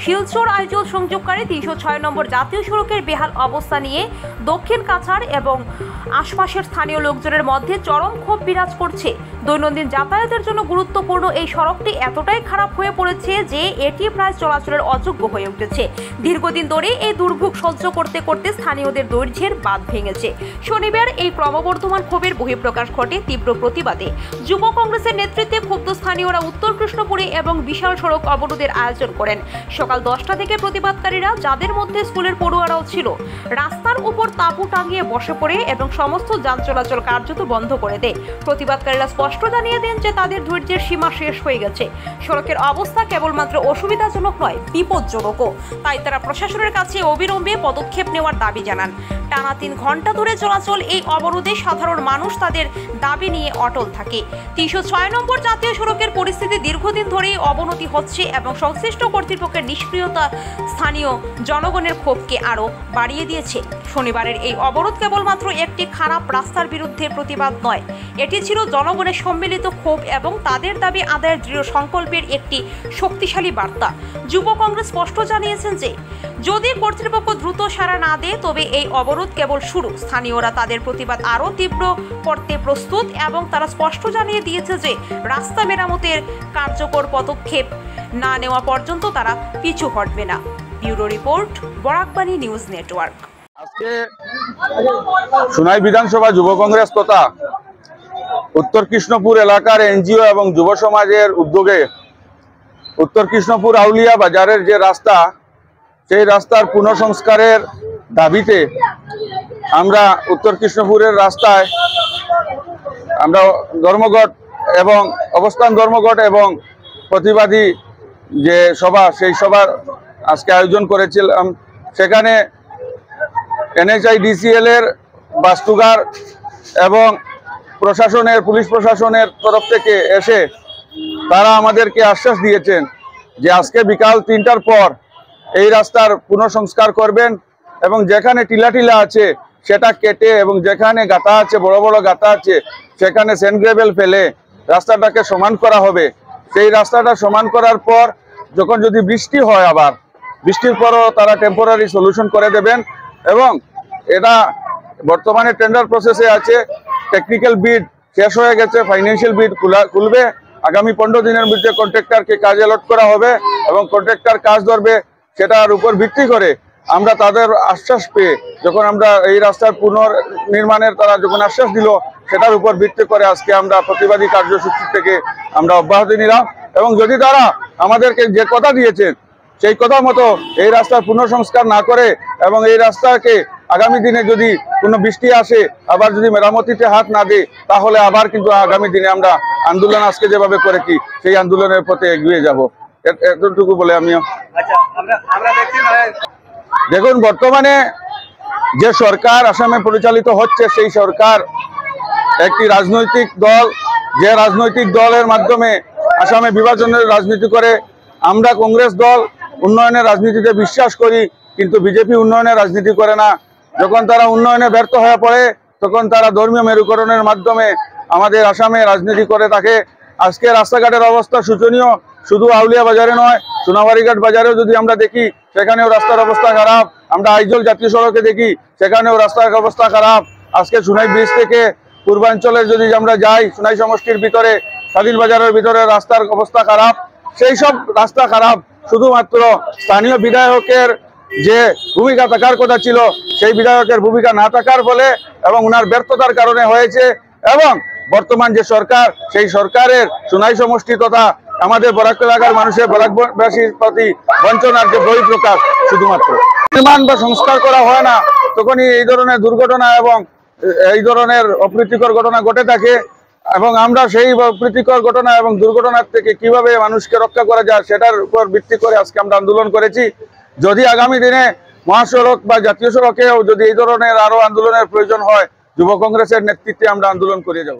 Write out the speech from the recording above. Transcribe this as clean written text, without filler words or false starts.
শিলচর আইজল সংযোগকারী ৩০৬ নম্বর জাতীয় সড়কের বেহাল অবস্থা নিয়ে দক্ষিণ কাছাড় এবং আশপাশের স্থানীয় লোকজনের মধ্যে চরম ক্ষোভ বিরাজ করছে। দৈনন্দিন যাতায়াতের জন্য গুরুত্বপূর্ণ এই সড়কটি এতটাই খারাপ হয়ে পড়েছে যে এটি প্রায় চলাচলের অযোগ্য হয়ে উঠেছে। দীর্ঘদিন ধরে এই দুর্ভোগ সহ্য করতে করতে স্থানীয়দের ধৈর্যের বাঁধ ভেঙেছে। শনিবার এই ক্রমবর্ধমান ক্ষোভের বহিঃপ্রকাশ ঘটে তীব্র প্রতিবাদে। যুব কংগ্রেসের নেতৃত্বে ক্ষুব্ধ স্থানীয়রা উত্তর কৃষ্ণপুরে এবং বিশাল সড়ক অবরোধের আয়োজন করেন। সকাল 10টা থেকে প্রতিবাদকারীরা, যাদের মধ্যে স্কুলের পড়ুয়ারাও ছিল, রাস্তার উপর তাঁবু টাঙিয়ে বসে পড়ে এবং সমস্ত যান চলাচল কার্যত বন্ধ করে দেয়। প্রতিবাদকারীরা স্পষ্ট জানিয়ে দেন যে তাদের ধৈর্যের সীমা শেষ হয়ে গেছে। সড়কের অবস্থা কেবলমাত্র অসুবিধাজনক নয়, বিপজ্জনকও। তাই তারা প্রশাসনের কাছে অবিলম্বে পদক্ষেপ নেওয়ার দাবি জানান। টানা 3 ঘন্টা ধরে চলাচল এই অবরোধে সাধারণ মানুষ তাদের দাবি নিয়ে অটল থাকে। ৩০৬ নম্বর জাতীয় সড়কের পরিস্থিতি দীর্ঘদিন ধরেই অবনতি হচ্ছে এবং সংশ্লিষ্ট কর্তৃপক্ষের নিষ্ক্রিয়তা স্থানীয় জনগণের ক্ষোভকে আরও বাড়িয়ে দিয়েছে। শনিবারের এই অবরোধ কেবলমাত্র একটি খারাপ রাস্তার বিরুদ্ধে প্রতিবাদ নয়, এটি ছিল জনগণের সম্মিলিত ক্ষোভ এবং তাদের দাবি আদায়ের দৃঢ় সংকল্পের একটি শক্তিশালী বার্তা। যুব কংগ্রেস স্পষ্ট জানিয়েছেন যে যদি কর্তৃপক্ষ দ্রুত সাড়া না দেয় তবে এই অবরোধ কেবল শুরু। স্থানীয়রা তাদের প্রতিবাদ আরও তীব্র করতে প্রস্তুত এবং তারা স্পষ্ট জানিয়ে দিয়েছে যে রাস্তা মেরামতের কার্যকর পদক্ষেপ না নেওয়া পর্যন্ত তারা পিছু হটবে না। Bureau report, Barak Bani news network. আজকে সোনাই বিধানসভা যুব কংগ্রেস তথা উত্তর কৃষ্ণপুর এলাকার এনজিও এবং যুব সমাজের উদ্যোগে উত্তর কৃষ্ণপুর আউলিয়া বাজারের যে রাস্তা, সেই রাস্তার পুনঃসংস্কারের দাবিতে আমরা উত্তর কৃষ্ণপুরের রাস্তায় আমরা ধর্মঘট এবং অবস্থান ধর্মঘট এবং প্রতিবাদী যে সভা, সেই সভার আজকে আয়োজন করেছিলাম। সেখানে NHIDCL এর বাস্তুগার এবং প্রশাসনের, পুলিশ প্রশাসনের তরফ থেকে এসে তারা আমাদেরকে আশ্বাস দিয়েছেন যে আজকে বিকাল 3টার পর এই রাস্তার পুনঃসংস্কার করবেন এবং যেখানে টিলা আছে সেটা কেটে এবং যেখানে গাঁথা আছে, বড় বড় গাঁথা আছে, সেখানে স্যান্ড গ্রেভেল ফেলে রাস্তাটাকে সমান করা হবে। সেই রাস্তাটা সমান করার পর যখন যদি বৃষ্টি হয়, আবার বৃষ্টির পরও তারা টেম্পোরারি সলিউশন করে দেবেন এবং এটা বর্তমানে টেন্ডার প্রসেসে আছে। টেকনিক্যাল বিড শেষ হয়ে গেছে, ফাইন্যান্সিয়াল বিড খুলবে। আগামী 15 দিনের মধ্যে কন্ট্রাক্টরকে কাজ অ্যালট করা হবে এবং কন্ট্রাক্টর কাজ ধরবে। সেটার উপর ভিত্তি করে আমরা তাদের আশ্বাস পেয়ে যখন আমরা এই রাস্তার পুনর্নির্মাণের তারা যখন আশ্বাস দিল, সেটার উপর ভিত্তি করে আজকে আমরা প্রতিবাদী কার্যসূচি থেকে আমরা অব্যাহতি নিলাম এবং যদি তারা আমাদেরকে যে কথা দিয়েছেন সেই কথা মতো এই রাস্তার পুনঃসংস্কার না করে এবং এই রাস্তাকে আগামী দিনে যদি কোনো বৃষ্টি আসে আবার যদি মেরামতিতে হাত না দেয়, তাহলে আবার কিন্তু আগামী দিনে আমরা আন্দোলন আজকে যেভাবে করেছি সেই আন্দোলনের পথে এগিয়ে যাব। এতটুকু বলে আমিও। দেখুন, বর্তমানে যে সরকার আসামে পরিচালিত হচ্ছে, সেই সরকার একটি রাজনৈতিক দল, যে রাজনৈতিক দলের মাধ্যমে আসামে বিভাজনের রাজনীতি করে। আমরা কংগ্রেস দল উন্নয়নের রাজনীতিতে বিশ্বাস করি, কিন্তু বিজেপি উন্নয়নের রাজনীতি করে না। যখন তারা উন্নয়নে ব্যর্থ হয়ে পড়ে তখন তারা ধর্মীয় মেরুকরণের মাধ্যমে আমাদের আসামে রাজনীতি করে থাকে। আজকে রাস্তাঘাটের অবস্থা শোচনীয়। শুধু আউলিয়া বাজারে নয়, সোনাবাড়িঘাট বাজারেও যদি আমরা দেখি সেখানেও রাস্তার অবস্থা খারাপ। আমরা আইজল জাতীয় সড়কে দেখি সেখানেও রাস্তার অবস্থা খারাপ। আজকে সোনাই ব্রিজ থেকে পূর্বাঞ্চলের যদি আমরা যাই, সোনাই সমষ্টির ভিতরে, স্বাধীন বাজারের ভিতরে রাস্তার অবস্থা খারাপ। সেই সব রাস্তা খারাপ শুধুমাত্র স্থানীয় বিধায়কের যে ভূমিকা থাকার কথা ছিল, সেই বিধায়কের ভূমিকা না থাকার ফলে এবং ওনার ব্যর্থতার কারণে হয়েছে। এবং বর্তমান যে সরকার, সেই সরকারের সোনাই সমষ্টি তথা আমাদের বরাক এলাকার মানুষের, বরাকবাসীর প্রতি বঞ্চনার যে বহিঃপ্রকাশ। শুধুমাত্র নির্মাণ বা সংস্কার করা হয় না, তখনই এই ধরনের দুর্ঘটনা এবং এই ধরনের অপ্রীতিকর ঘটনা ঘটে থাকে এবং আমরা সেই অপ্রীতিকর ঘটনা এবং দুর্ঘটনার থেকে কিভাবে মানুষকে রক্ষা করা যায় সেটার উপর ভিত্তি করে আজকে আমরা আন্দোলন করেছি। যদি আগামী দিনে মহাসড়ক বা জাতীয় সড়কেও যদি এই ধরনের আরো আন্দোলনের প্রয়োজন হয়, যুব কংগ্রেসের নেতৃত্বে আমরা আন্দোলন করে যাব।